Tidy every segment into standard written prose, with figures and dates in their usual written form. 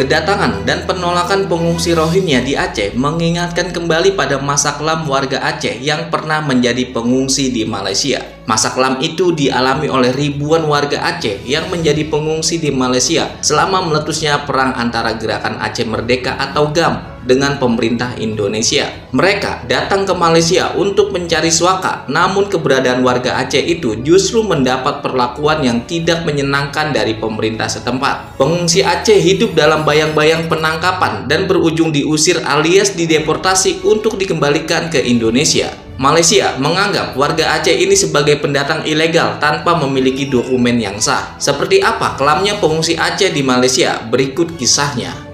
Kedatangan dan penolakan pengungsi Rohingya di Aceh mengingatkan kembali pada masa kelam warga Aceh yang pernah menjadi pengungsi di Malaysia. Masa kelam itu dialami oleh ribuan warga Aceh yang menjadi pengungsi di Malaysia selama meletusnya perang antara Gerakan Aceh Merdeka atau GAM dengan pemerintah Indonesia. Mereka datang ke Malaysia untuk mencari suaka, namun keberadaan warga Aceh itu justru mendapat perlakuan yang tidak menyenangkan dari pemerintah setempat. Pengungsi Aceh hidup dalam bayang-bayang penangkapan dan berujung diusir alias dideportasi untuk dikembalikan ke Indonesia. Malaysia menganggap warga Aceh ini sebagai pendatang ilegal tanpa memiliki dokumen yang sah. Seperti apa kelamnya pengungsi Aceh di Malaysia? Berikut kisahnya.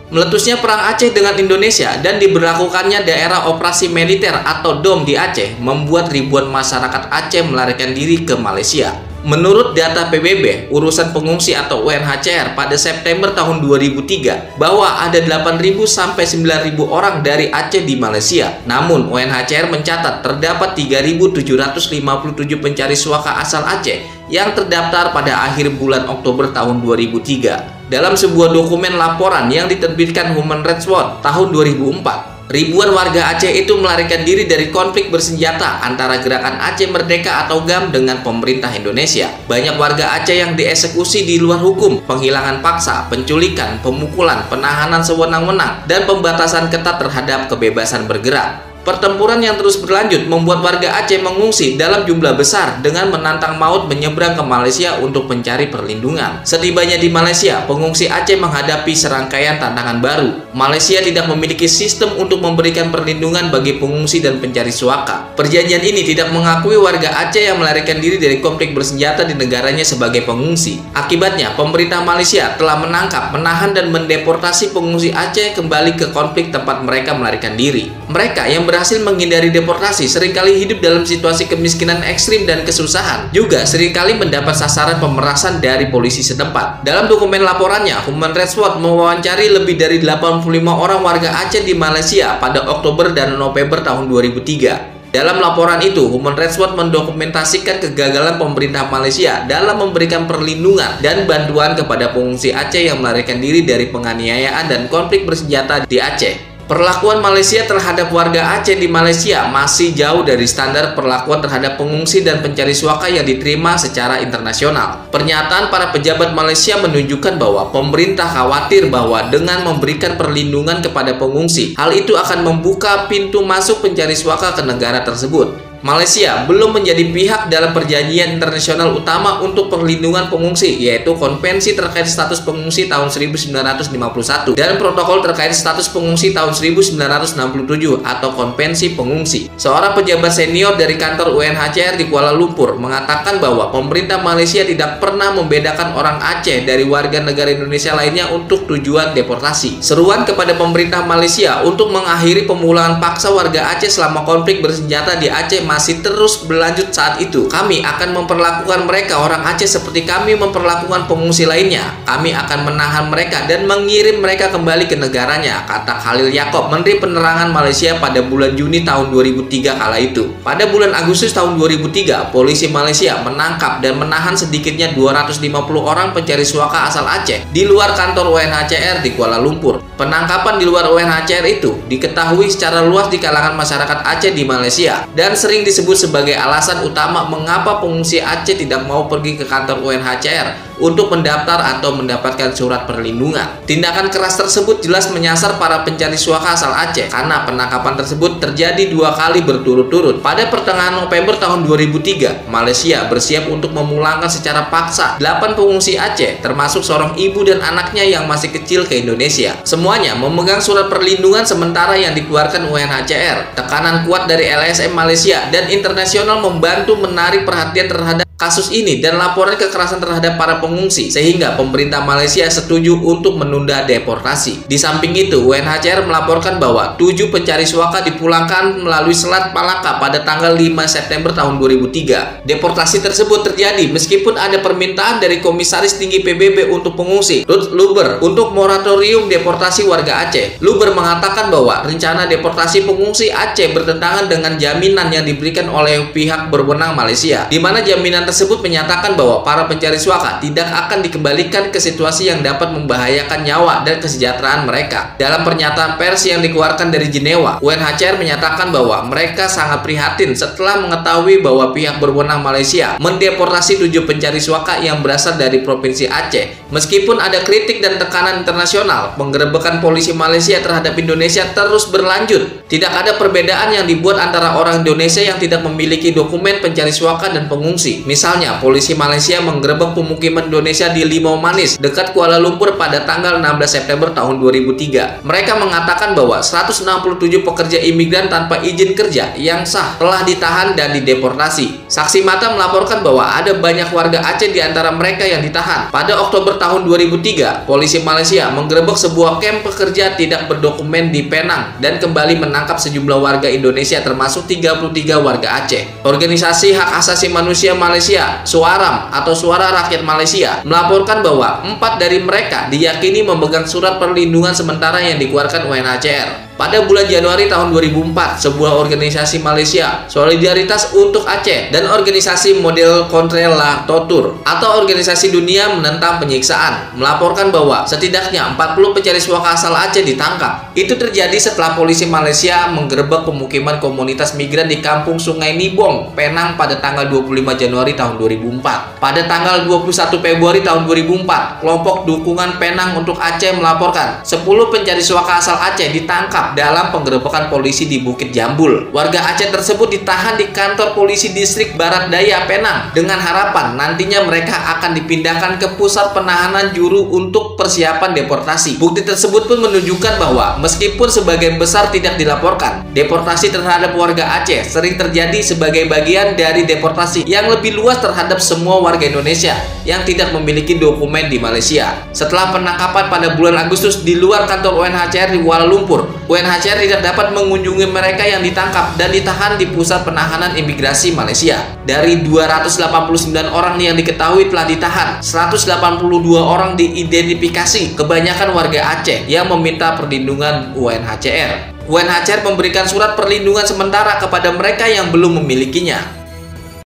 Meletusnya Perang Aceh dengan Indonesia dan diberlakukannya daerah operasi militer atau DOM di Aceh membuat ribuan masyarakat Aceh melarikan diri ke Malaysia. Menurut data PBB, urusan pengungsi atau UNHCR pada September tahun 2003 bahwa ada 8.000 sampai 9.000 orang dari Aceh di Malaysia. Namun UNHCR mencatat terdapat 3.757 pencari suaka asal Aceh yang terdaftar pada akhir bulan Oktober tahun 2003. Dalam sebuah dokumen laporan yang diterbitkan Human Rights Watch tahun 2004, ribuan warga Aceh itu melarikan diri dari konflik bersenjata antara Gerakan Aceh Merdeka atau GAM dengan pemerintah Indonesia. Banyak warga Aceh yang dieksekusi di luar hukum, penghilangan paksa, penculikan, pemukulan, penahanan sewenang-wenang, dan pembatasan ketat terhadap kebebasan bergerak. Pertempuran yang terus berlanjut membuat warga Aceh mengungsi dalam jumlah besar dengan menantang maut menyeberang ke Malaysia untuk mencari perlindungan. Setibanya di Malaysia, pengungsi Aceh menghadapi serangkaian tantangan baru. Malaysia tidak memiliki sistem untuk memberikan perlindungan bagi pengungsi dan pencari suaka. Perjanjian ini tidak mengakui warga Aceh yang melarikan diri dari konflik bersenjata di negaranya sebagai pengungsi. Akibatnya, pemerintah Malaysia telah menangkap, menahan, dan mendeportasi pengungsi Aceh kembali ke konflik tempat mereka melarikan diri. Mereka yang berhasil menghindari deportasi seringkali hidup dalam situasi kemiskinan ekstrim dan kesusahan, juga seringkali mendapat sasaran pemerasan dari polisi setempat. Dalam dokumen laporannya, Human Rights Watch mewawancari lebih dari 85 orang warga Aceh di Malaysia pada Oktober dan November tahun 2003. Dalam laporan itu, Human Rights Watch mendokumentasikan kegagalan pemerintah Malaysia dalam memberikan perlindungan dan bantuan kepada pengungsi Aceh yang melarikan diri dari penganiayaan dan konflik bersenjata di Aceh. Perlakuan Malaysia terhadap warga Aceh di Malaysia masih jauh dari standar perlakuan terhadap pengungsi dan pencari suaka yang diterima secara internasional. Pernyataan para pejabat Malaysia menunjukkan bahwa pemerintah khawatir bahwa dengan memberikan perlindungan kepada pengungsi, hal itu akan membuka pintu masuk pencari suaka ke negara tersebut. Malaysia belum menjadi pihak dalam perjanjian internasional utama untuk perlindungan pengungsi, yaitu Konvensi terkait status pengungsi tahun 1951 dan Protokol terkait status pengungsi tahun 1967 atau Konvensi Pengungsi. Seorang pejabat senior dari kantor UNHCR di Kuala Lumpur mengatakan bahwa pemerintah Malaysia tidak pernah membedakan orang Aceh dari warga negara Indonesia lainnya untuk tujuan deportasi. Seruan kepada pemerintah Malaysia untuk mengakhiri pemulangan paksa warga Aceh selama konflik bersenjata di Aceh masih terus berlanjut saat itu. Kami akan memperlakukan mereka orang Aceh seperti kami memperlakukan pengungsi lainnya. Kami akan menahan mereka dan mengirim mereka kembali ke negaranya, kata Khalil Yaakob, Menteri Penerangan Malaysia pada bulan Juni tahun 2003 kala itu. Pada bulan Agustus tahun 2003, polisi Malaysia menangkap dan menahan sedikitnya 250 orang pencari suaka asal Aceh di luar kantor UNHCR di Kuala Lumpur. Penangkapan di luar UNHCR itu diketahui secara luas di kalangan masyarakat Aceh di Malaysia dan sering disebut sebagai alasan utama mengapa pengungsi Aceh tidak mau pergi ke kantor UNHCR untuk mendaftar atau mendapatkan surat perlindungan. Tindakan keras tersebut jelas menyasar para pencari suaka asal Aceh karena penangkapan tersebut terjadi 2 kali berturut-turut. Pada pertengahan November tahun 2003, Malaysia bersiap untuk memulangkan secara paksa 8 pengungsi Aceh, termasuk seorang ibu dan anaknya yang masih kecil ke Indonesia. Semuanya memegang surat perlindungan sementara yang dikeluarkan UNHCR. Tekanan kuat dari LSM Malaysia dan internasional membantu menarik perhatian terhadap kasus ini dan laporan kekerasan terhadap para pengungsi, sehingga pemerintah Malaysia setuju untuk menunda deportasi. Di samping itu, UNHCR melaporkan bahwa 7 pencari suaka dipulangkan melalui Selat Malaka pada tanggal 5 September tahun 2003. Deportasi tersebut terjadi meskipun ada permintaan dari Komisaris Tinggi PBB untuk pengungsi, Ruth Luber, untuk moratorium deportasi warga Aceh. Luber mengatakan bahwa rencana deportasi pengungsi Aceh bertentangan dengan jaminan yang diberikan oleh pihak berwenang Malaysia, di mana jaminan tersebut menyatakan bahwa para pencari suaka tidak akan dikembalikan ke situasi yang dapat membahayakan nyawa dan kesejahteraan mereka. Dalam pernyataan pers yang dikeluarkan dari Jenewa, UNHCR menyatakan bahwa mereka sangat prihatin setelah mengetahui bahwa pihak berwenang Malaysia mendeportasi 7 pencari suaka yang berasal dari Provinsi Aceh. Meskipun ada kritik dan tekanan internasional, penggerebekan polisi Malaysia terhadap Indonesia terus berlanjut. Tidak ada perbedaan yang dibuat antara orang Indonesia yang tidak memiliki dokumen pencari suaka dan pengungsi. Misalnya, polisi Malaysia menggerebek pemukiman Indonesia di Limau Manis, dekat Kuala Lumpur pada tanggal 16 September tahun 2003. Mereka mengatakan bahwa 167 pekerja imigran tanpa izin kerja yang sah telah ditahan dan dideportasi. Saksi mata melaporkan bahwa ada banyak warga Aceh di antara mereka yang ditahan. Pada Oktober tahun 2003, polisi Malaysia menggerebek sebuah kamp pekerja tidak berdokumen di Penang dan kembali menangkap sejumlah warga Indonesia termasuk 33 warga Aceh. Organisasi Hak Asasi Manusia Malaysia, Suaram atau Suara Rakyat Malaysia, melaporkan bahwa 4 dari mereka diyakini memegang surat perlindungan sementara yang dikeluarkan UNHCR. Pada bulan Januari tahun 2004, sebuah organisasi Malaysia, Solidaritas untuk Aceh, dan organisasi model Kontrela Totur atau organisasi dunia menentang penyiksaan, melaporkan bahwa setidaknya 40 pencari suaka asal Aceh ditangkap. Itu terjadi setelah polisi Malaysia menggerebek pemukiman komunitas migran di Kampung Sungai Nibong, Penang pada tanggal 25 Januari tahun 2004. Pada tanggal 21 Februari tahun 2004, kelompok dukungan Penang untuk Aceh melaporkan 10 pencari suaka asal Aceh ditangkap dalam penggerebekan polisi di Bukit Jambul. Warga Aceh tersebut ditahan di kantor polisi distrik Barat Daya Penang dengan harapan nantinya mereka akan dipindahkan ke pusat penahanan Juru untuk persiapan deportasi. Bukti tersebut pun menunjukkan bahwa meskipun sebagian besar tidak dilaporkan, deportasi terhadap warga Aceh sering terjadi sebagai bagian dari deportasi yang lebih luas terhadap semua warga Indonesia yang tidak memiliki dokumen di Malaysia. Setelah penangkapan pada bulan Agustus di luar kantor UNHCR di Kuala Lumpur, UNHCR tidak dapat mengunjungi mereka yang ditangkap dan ditahan di Pusat Penahanan Imigrasi Malaysia. Dari 289 orang yang diketahui telah ditahan, 182 orang diidentifikasi, kebanyakan warga Aceh yang meminta perlindungan UNHCR. UNHCR memberikan surat perlindungan sementara kepada mereka yang belum memilikinya.